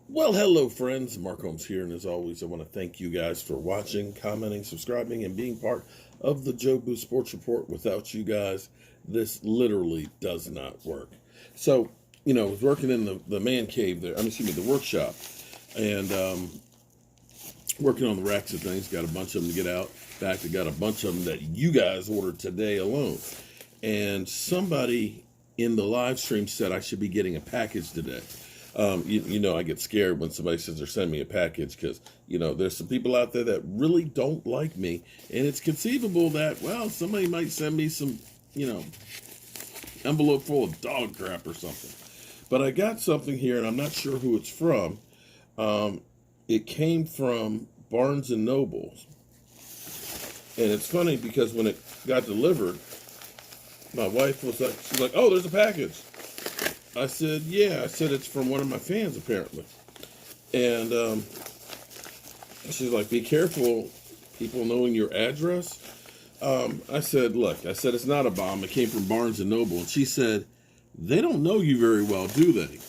Well, hello, friends. Mark Holmes here, and as always, I want to thank you guys for watching, commenting, subscribing, and being part of the Joe Boo Sports Report. Without you guys, this literally does not work. So, I was working in the man cave there, the workshop, and working on the racks of things. Got a bunch of them to get out. In fact, I got a bunch of them that you guys ordered today alone. And somebody in the live stream said I should be getting a package today. I get scared when somebody says they're sending me a package because, there's some people out there that really don't like me. And it's conceivable that, somebody might send me some, envelope full of dog crap or something. But I got something here, and I'm not sure who it's from. It came from Barnes & Nobles. And it's funny because when it got delivered, my wife was like, she's like, "Oh, there's a package." I said, "Yeah." I said, "It's from one of my fans, apparently." And she's like, "Be careful, people knowing your address." I said, "Look," I said, "it's not a bomb. It came from Barnes & Noble." And she said, "They don't know you very well, do they?"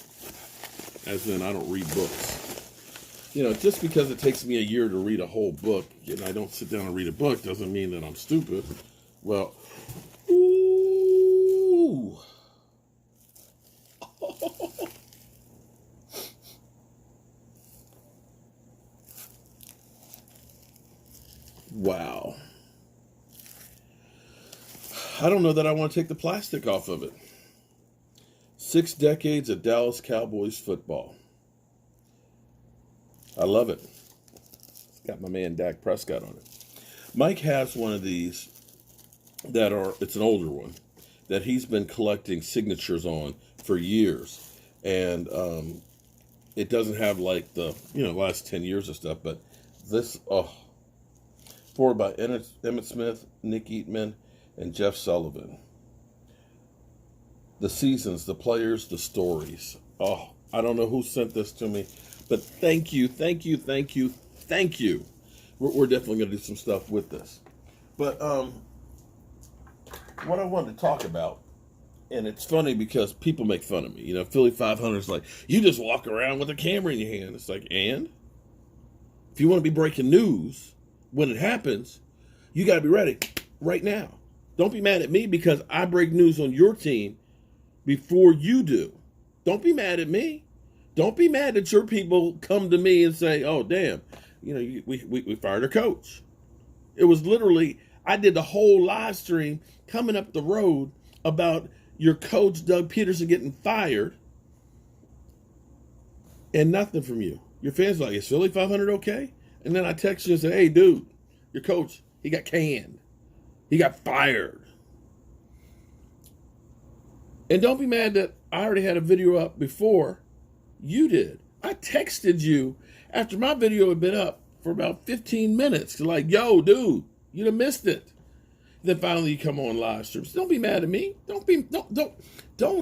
As in, I don't read books. Just because it takes me a year to read a whole book, and I don't sit down and read a book, doesn't mean that I'm stupid. Well, ooh. Wow. I don't know that I want to take the plastic off of it. 6 decades of Dallas Cowboys football. I love it. It's got my man Dak Prescott on it. Mike has one of these it's an older one, that he's been collecting signatures on for years. And it doesn't have like the, last 10 years of stuff, but this, forward by Emmett Smith, Nick Eatman, and Jeff Sullivan. The seasons, the players, the stories. I don't know who sent this to me, but thank you. We're definitely going to do some stuff with this. But what I wanted to talk about, and it's funny because people make fun of me. Philly 500 is like, you just walk around with a camera in your hand. It's like, and? If you want to be breaking news when it happens, you got to be ready right now. Don't be mad at me because I break news on your team before you do. Don't be mad at me. Don't be mad that your people come to me and say, "Oh, damn, we fired our coach." It was literally, I did the whole live stream coming up the road about your coach, Doug Peterson, getting fired, and nothing from you. Your fans are like, "Is Philly 500 okay?" And then I text you and say, "Hey, dude, your coach, he got canned. He got fired." And don't be mad that I already had a video up before you did. I texted you after my video had been up for about 15 minutes. Like, "Yo, dude, you done missed it." Then finally you come on live streams. Don't be mad at me. Don't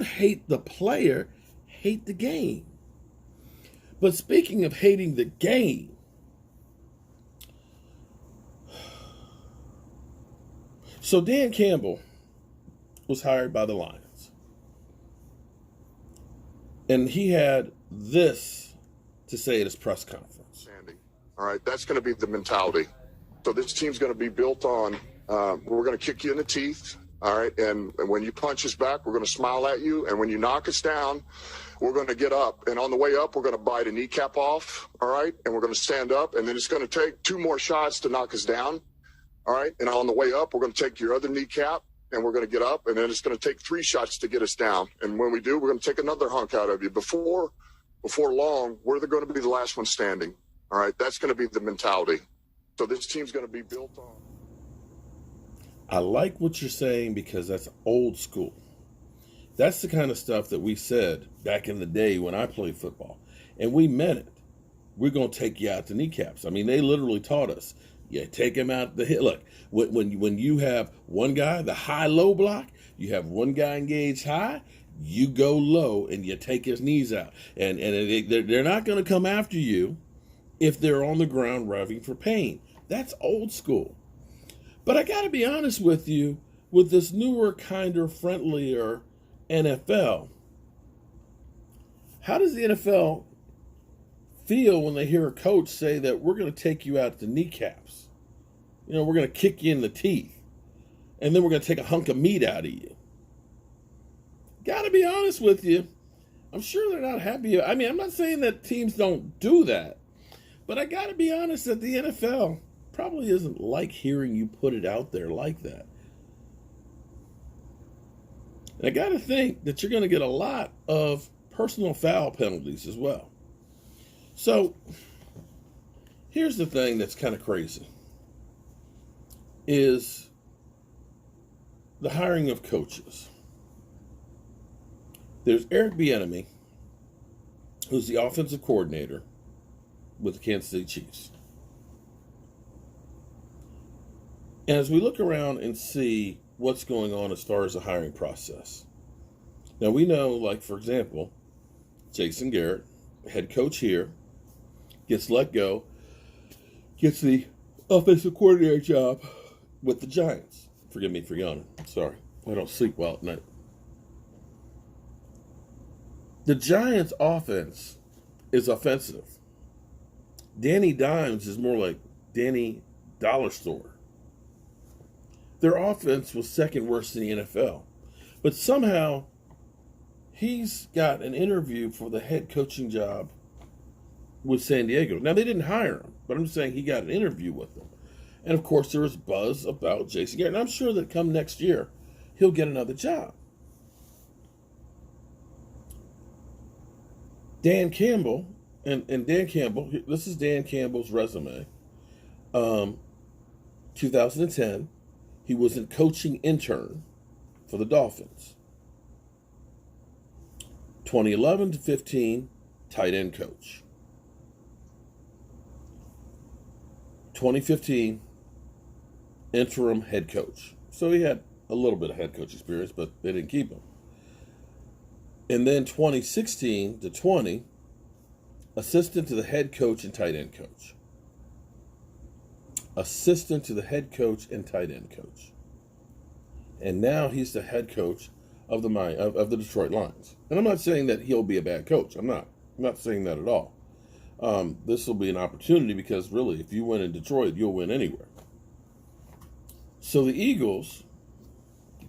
hate the player. Hate the game. But speaking of hating the game, so Dan Campbell was hired by the Lions. And he had this to say at his press conference. All right, that's going to be the mentality. So this team's going to be built on, we're going to kick you in the teeth, all right? And when you punch us back, we're going to smile at you. And when you knock us down, we're going to get up. And on the way up, we're going to bite a kneecap off, all right? And we're going to stand up. And then it's going to take 2 more shots to knock us down, all right? And on the way up, we're going to take your other kneecap. And we're going to get up, and then it's going to take 3 shots to get us down. And when we do, we're going to take another hunk out of you. Before long, we're going to be the last one standing. All right, that's going to be the mentality. So this team's going to be built on. I like what you're saying because that's old school. That's the kind of stuff that we said back in the day when I played football. And we meant it. We're going to take you out the kneecaps. I mean, they literally taught us. Yeah, take him out the hit. Look, when you have one guy, the high-low block, you have one guy engaged high, you go low and you take his knees out. And they're not going to come after you if they're on the ground writhing for pain. That's old school. But I got to be honest with you, with this newer, kinder, friendlier NFL, how does the NFL feel when they hear a coach say that we're going to take you out the kneecaps. We're going to kick you in the teeth. And then we're going to take a hunk of meat out of you. Got to be honest with you. I'm sure they're not happy. I mean, I'm not saying that teams don't do that. But I got to be honest that the NFL probably isn't like hearing you put it out there like that. And I got to think that you're going to get a lot of personal foul penalties as well. So, here's the thing that's kind of crazy. Is the hiring of coaches. There's Eric Bieniemy, who's the offensive coordinator with the Kansas City Chiefs. And as we look around and see what's going on as far as the hiring process. Now we know, like, for example, Jason Garrett, head coach here, gets let go, gets the offensive coordinator job with the Giants. Forgive me for yawning. Sorry. I don't sleep well at night. The Giants' offense is offensive. Danny Dimes is more like Danny Dollar Store. Their offense was second worst in the NFL. But somehow, he's got an interview for the head coaching job with San Diego. Now, they didn't hire him, but I'm just saying he got an interview with them. And, of course, there was buzz about Jason Garrett. And I'm sure that come next year, he'll get another job. Dan Campbell, and Dan Campbell, this is Dan Campbell's resume. 2010, he was a coaching intern for the Dolphins. 2011 to 15, tight end coach. 2015, interim head coach. So he had a little bit of head coach experience, but they didn't keep him. And then 2016 to 20, assistant to the head coach and tight end coach. Assistant to the head coach and tight end coach. And now he's the head coach of the Detroit Lions. And I'm not saying that he'll be a bad coach. I'm not saying that at all. This will be an opportunity because really, if you win in Detroit, you'll win anywhere. So the Eagles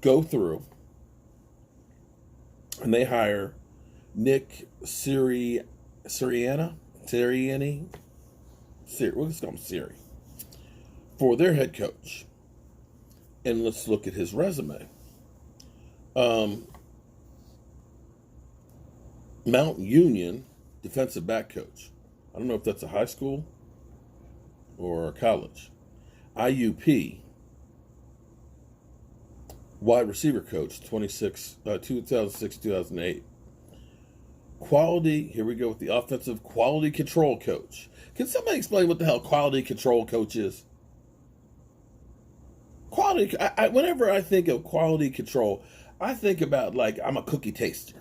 go through and they hire Nick Sirianni. We'll just call him Siri. For their head coach. And let's look at his resume. Mount Union defensive back coach. I don't know if that's a high school or a college. IUP wide receiver coach, 2006-2008. Quality, here we go with the offensive quality control coach. Can somebody explain what the hell quality control coach is? Quality, whenever I think of quality control, I think about like I'm a cookie taster.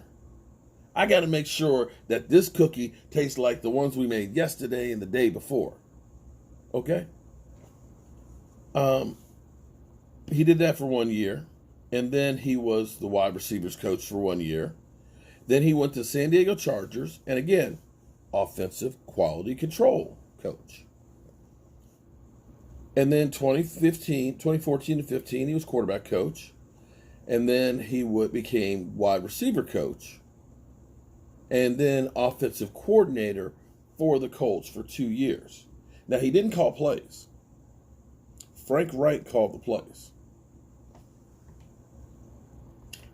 I got to make sure that this cookie tastes like the ones we made yesterday and the day before. Okay? He did that for 1 year. And then he was the wide receivers coach for 1 year. Then he went to San Diego Chargers. And again, offensive quality control coach. And then 2014 to 15, he was quarterback coach. And then he became wide receiver coach. And then offensive coordinator for the Colts for 2 years. Now, he didn't call plays. Frank Wright called the plays.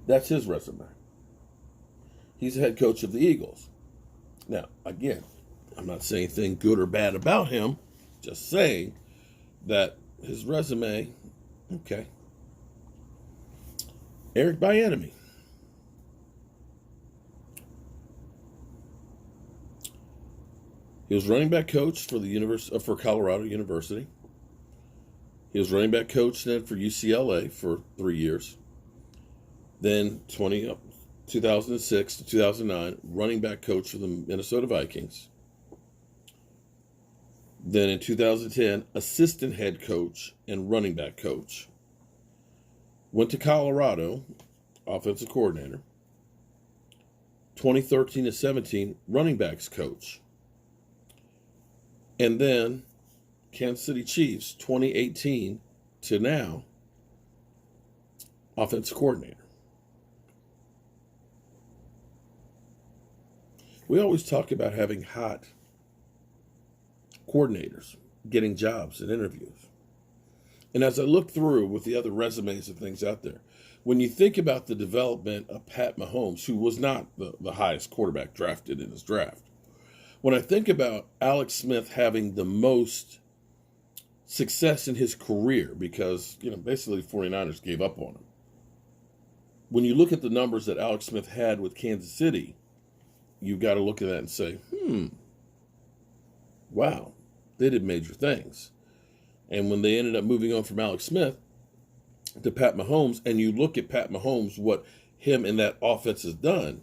That's his resume. He's the head coach of the Eagles. Now, again, I'm not saying anything good or bad about him. Just saying that his resume, okay. Eric Bieniemy. He was running back coach for for Colorado University. He was running back coach then for UCLA for 3 years. Then 2006 to 2009, running back coach for the Minnesota Vikings. Then in 2010, assistant head coach and running back coach. Went to Colorado, offensive coordinator. 2013 to 17, running backs coach. And then Kansas City Chiefs, 2018 to now, offensive coordinator. We always talk about having hot coordinators getting jobs and interviews. And as I look through with the other resumes and things out there, when you think about the development of Pat Mahomes, who was not the highest quarterback drafted in his draft, when I think about Alex Smith having the most success in his career because, basically the 49ers gave up on him. When you look at the numbers that Alex Smith had with Kansas City, you've got to look at that and say, wow, they did major things. And when they ended up moving on from Alex Smith to Pat Mahomes, and you look at Pat Mahomes, what him and that offense has done,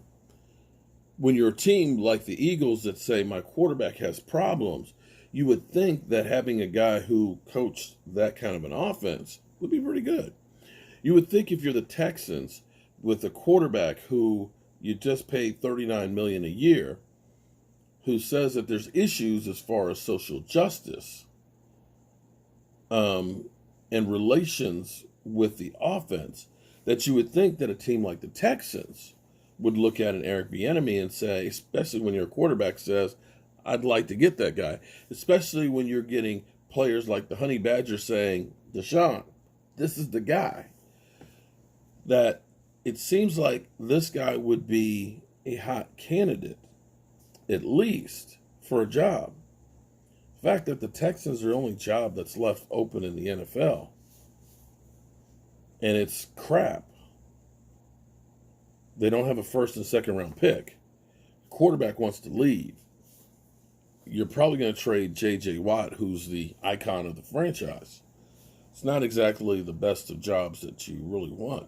when you're a team like the Eagles that say my quarterback has problems, you would think that having a guy who coached that kind of an offense would be pretty good. You would think if you're the Texans with a quarterback who you just paid $39 million a year, who says that there's issues as far as social justice and relations with the offense, that you would think that a team like the Texans would look at an Eric Bieniemy and say, especially when your quarterback says, I'd like to get that guy, especially when you're getting players like the Honey Badger saying, Deshaun, this is the guy, that it seems like this guy would be a hot candidate, at least, for a job. The fact that the Texans are the only job that's left open in the NFL, and it's crap. They don't have a first and second round pick. Quarterback wants to leave. You're probably going to trade J.J. Watt, who's the icon of the franchise. It's not exactly the best of jobs that you really want.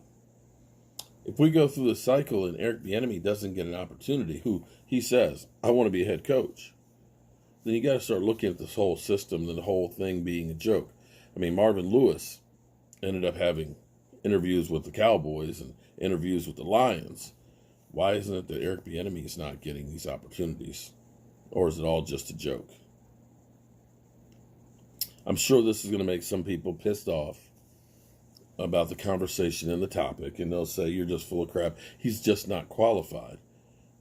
If we go through the cycle and Eric Bieniemy doesn't get an opportunity, who he says, I want to be a head coach, then you got to start looking at this whole system and the whole thing being a joke. I mean, Marvin Lewis ended up having interviews with the Cowboys and interviews with the Lions. Why isn't it that Eric Bieniemy is not getting these opportunities? Or is it all just a joke? I'm sure this is going to make some people pissed off about the conversation and the topic, and they'll say, you're just full of crap. He's just not qualified.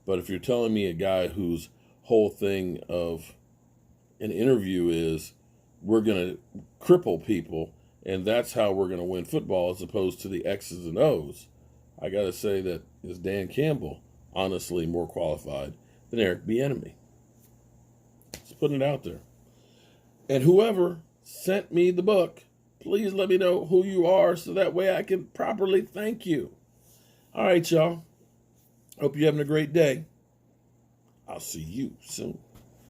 But if you're telling me a guy whose whole thing of an interview is, we're going to cripple people, and that's how we're going to win football as opposed to the X's and O's, I got to say that is Dan Campbell honestly more qualified than Eric Bieniemy. Just putting it out there. And whoever sent me the book, please let me know who you are so that way I can properly thank you. All right, y'all. Hope you're having a great day. I'll see you soon.